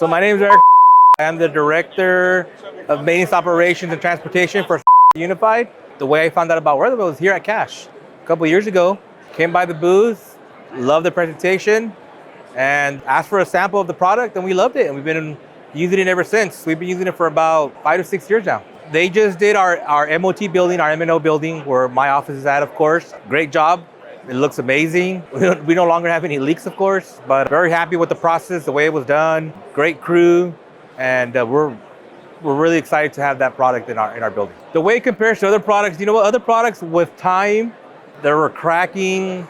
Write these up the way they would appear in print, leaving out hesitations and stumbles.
So my name is Eric. I am the Director of Maintenance Operations and Transportation for Unified. The way I found out about WeatherWeld was here at Cash a couple of years ago. Came by the booth, loved the presentation, and asked for a sample of the product, and we loved it. And we've been using it ever since. We've been using it for about 5 to 6 years now. They just did our MOT building, our M&O building, where my office is at, of course. Great job. It looks amazing. We no longer have any leaks, of course, but very happy with the process, the way it was done. Great crew, and we're really excited to have that product in our building. The way it compares to other products, you know what? Other products with time, they were cracking,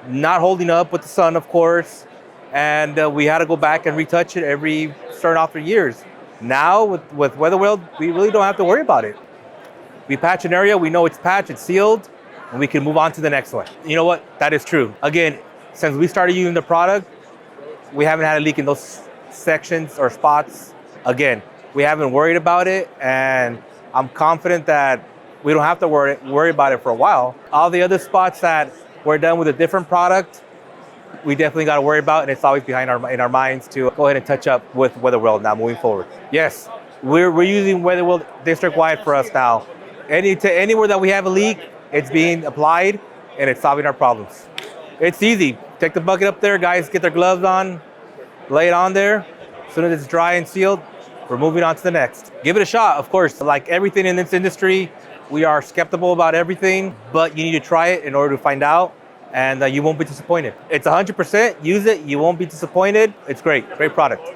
not holding up with the sun, of course, and we had to go back and retouch it every certain after years. Now with WeatherWeld, we really don't have to worry about it. We patch an area, we know it's patched, it's sealed, and we can move on to the next one. You know what? That is true. Again, since we started using the product, we haven't had a leak in those sections or spots. Again, we haven't worried about it, and I'm confident that we don't have to worry about it for a while. All the other spots that we're done with a different product, we definitely got to worry about, and it's always in our minds to go ahead and touch up with WeatherWeld now moving forward. Yes, we're using WeatherWeld district-wide for us now. Anywhere that we have a leak, it's being applied, and it's solving our problems. It's easy. Take the bucket up there, guys, get their gloves on, lay it on there. As soon as it's dry and sealed, we're moving on to the next. Give it a shot, of course. Like everything in this industry, we are skeptical about everything, but you need to try it in order to find out, and you won't be disappointed. It's 100%. Use it. You won't be disappointed. It's great. Great product.